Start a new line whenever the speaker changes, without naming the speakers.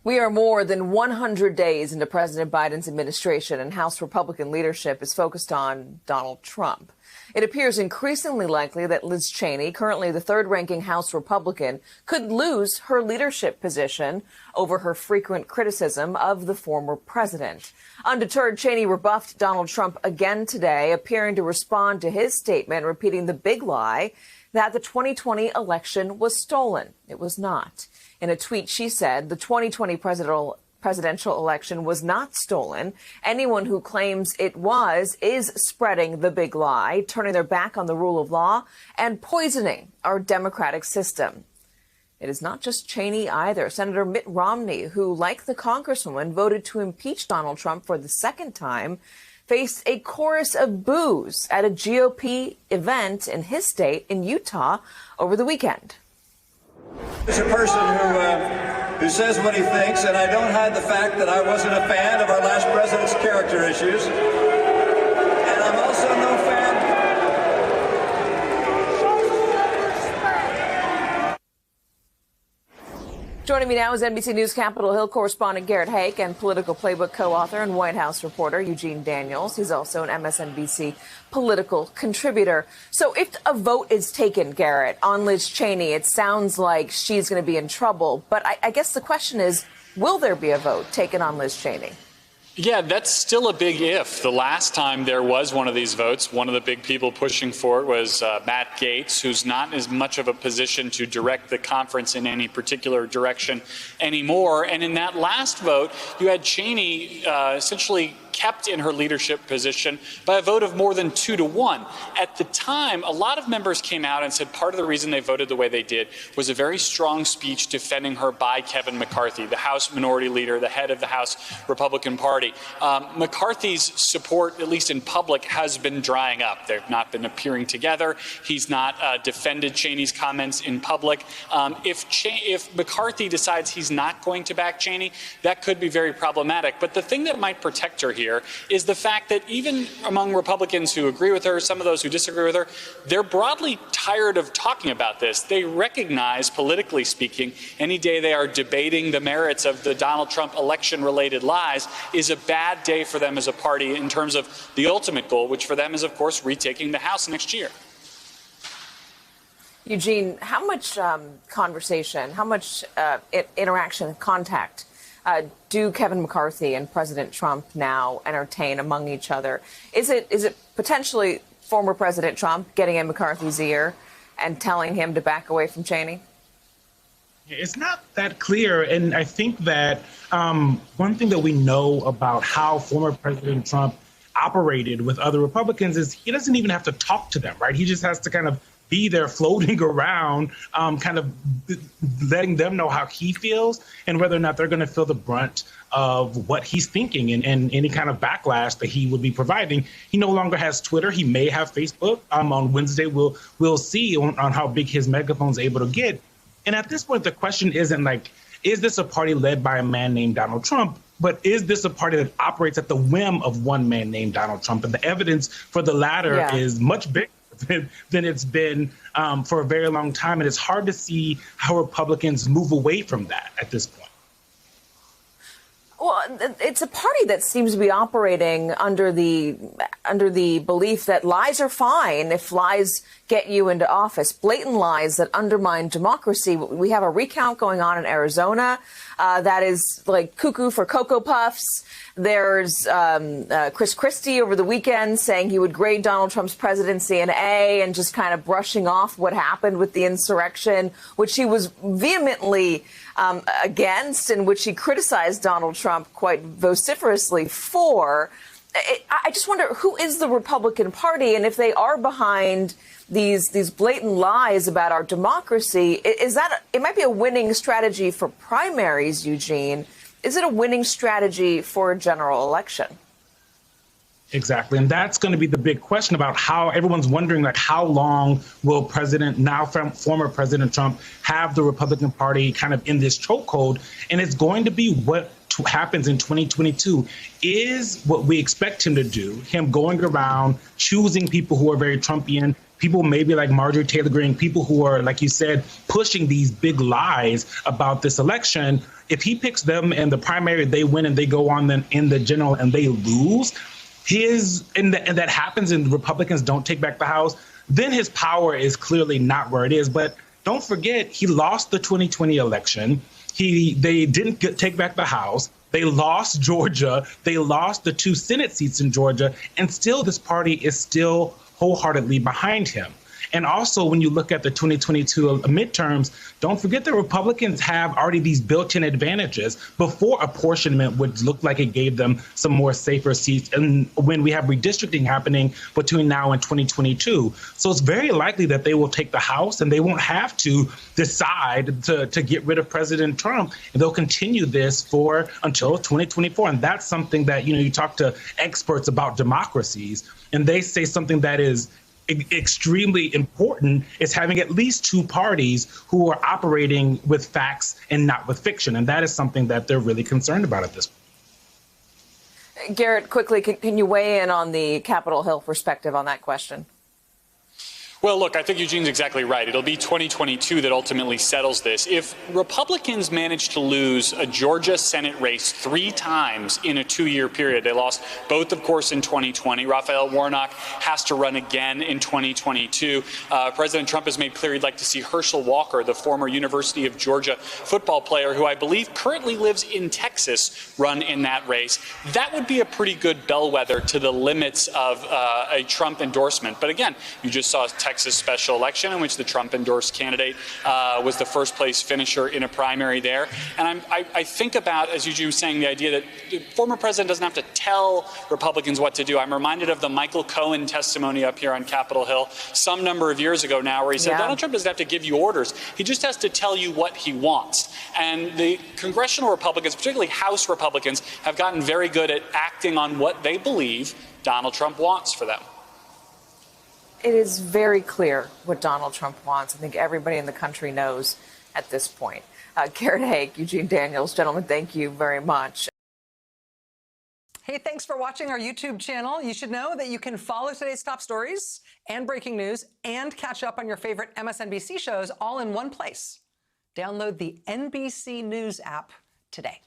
We are more than 100 days into President Biden's administration, and House Republican leadership is focused on Donald Trump. It appears increasingly likely that Liz Cheney, currently the third-ranking House Republican, could lose her leadership position over her frequent criticism of the former president. Undeterred, Cheney rebuffed Donald Trump again today, appearing to respond to his statement, repeating the big lie that the 2020 election was stolen. It was not. In a tweet, she said the 2020 presidential election was not stolen. Anyone who claims it was is spreading the big lie, turning their back on the rule of law, and poisoning our democratic system. It is not just Cheney either. Senator Mitt Romney, who, like the congresswoman, voted to impeach Donald Trump for the second time, faced a chorus of boos at a GOP event in his state in Utah over the weekend.
He's a person who says what he thinks, and I don't hide the fact that I wasn't a fan of our last president's character issues. And I'm also no fan.
Joining me now is NBC News Capitol Hill correspondent Garrett Haake and Political Playbook co-author and White House reporter Eugene Daniels. He's also an MSNBC political contributor. So if a vote is taken, Garrett, on Liz Cheney, it sounds like she's going to be in trouble. But I guess the question is, will there be a vote taken on Liz Cheney?
Yeah, that's still a big if. The last time there was one of these votes, one of the big people pushing for it was Matt Gaetz, who's not as much of a position to direct the conference in any particular direction anymore. And in that last vote, you had Cheney essentially kept in her leadership position by a vote of more than 2-1. At the time, a lot of members came out and said part of the reason they voted the way they did was a very strong speech defending her by Kevin McCarthy, the House Minority Leader, the head of the House Republican Party. McCarthy's support, at least in public, has been drying up. They've not been appearing together. He's not defended Cheney's comments in public. If McCarthy decides he's not going to back Cheney, that could be very problematic. But the thing that might protect her here is the fact that even among Republicans who agree with her, some of those who disagree with her, they're broadly tired of talking about this. They recognize, politically speaking, any day they are debating the merits of the Donald Trump election-related lies is a bad day for them as a party in terms of the ultimate goal, which for them is, of course, retaking the House next year.
Eugene, how much conversation, how much interaction, contact do Kevin McCarthy and President Trump now entertain among each other? Is it potentially former President Trump getting in McCarthy's ear and telling him to back away from Cheney?
It's not that clear. And I think that one thing that we know about how former President Trump operated with other Republicans is he doesn't even have to talk to them, right? He just has to kind of be there floating around, kind of letting them know how he feels and whether or not they're going to feel the brunt of what he's thinking and any kind of backlash that he would be providing. He no longer has Twitter. He may have Facebook. On Wednesday, we'll see on how big his megaphone is able to get. And at this point, the question isn't like, is this a party led by a man named Donald Trump? But is this a party that operates at the whim of one man named Donald Trump? And the evidence for the latter is much bigger than it's been for a very long time. And it's hard to see how Republicans move away from that at this point.
Well, it's a party that seems to be operating under the belief that lies are fine if lies get you into office, blatant lies that undermine democracy. We have a recount going on in Arizona that is like cuckoo for Cocoa Puffs. There's Chris Christie over the weekend saying he would grade Donald Trump's presidency an A and just kind of brushing off what happened with the insurrection, which he was vehemently against and which he criticized Donald Trump quite vociferously for. I just wonder, who is the Republican Party? And if they are behind these blatant lies about our democracy, is that it might be a winning strategy for primaries, Eugene? Is it a winning strategy for a general election?
Exactly. And that's going to be the big question about how everyone's wondering, like, how long will former President Trump have the Republican Party kind of in this chokehold? And it's going to be what happens in 2022 is what we expect him to do, him going around choosing people who are very Trumpian, people maybe like Marjorie Taylor Greene, people who are, like you said, pushing these big lies about this election. If he picks them in the primary, they win and they go on then in the general and they lose, and that happens and Republicans don't take back the House, then his power is clearly not where it is. But don't forget, he lost the 2020 election. They didn't take back the House. They lost Georgia. They lost the 2 Senate seats in Georgia. And still, this party is still wholeheartedly behind him. And also, when you look at the 2022 midterms, don't forget the Republicans have already these built-in advantages before apportionment would look like it gave them some more safer seats. And when we have redistricting happening between now and 2022. So it's very likely that they will take the House and they won't have to decide to get rid of President Trump. And they'll continue this until 2024. And that's something that, you talk to experts about democracies and they say something that is extremely important is having at least 2 parties who are operating with facts and not with fiction. And that is something that they're really concerned about at this point.
Garrett, quickly, can you weigh in on the Capitol Hill perspective on that question?
Well, look, I think Eugene's exactly right. It'll be 2022 that ultimately settles this. If Republicans manage to lose a Georgia Senate race 3 times in a 2-year period, they lost both, of course, in 2020. Raphael Warnock has to run again in 2022. President Trump has made clear he'd like to see Herschel Walker, the former University of Georgia football player, who I believe currently lives in Texas, run in that race. That would be a pretty good bellwether to the limits of a Trump endorsement. But again, you just saw Texas special election in which the Trump endorsed candidate was the first place finisher in a primary there. And I think about, as Eugene was saying, the idea that the former president doesn't have to tell Republicans what to do. I'm reminded of the Michael Cohen testimony up here on Capitol Hill some number of years ago now, where he said, Donald Trump doesn't have to give you orders. He just has to tell you what he wants. And the congressional Republicans, particularly House Republicans, have gotten very good at acting on what they believe Donald Trump wants for them.
It is very clear what Donald Trump wants. I think everybody in the country knows at this point. Garrett Haake, Eugene Daniels, gentlemen, thank you very much.
Hey, thanks for watching our YouTube channel. You should know that you can follow today's top stories and breaking news and catch up on your favorite MSNBC shows all in one place. Download the NBC News app today.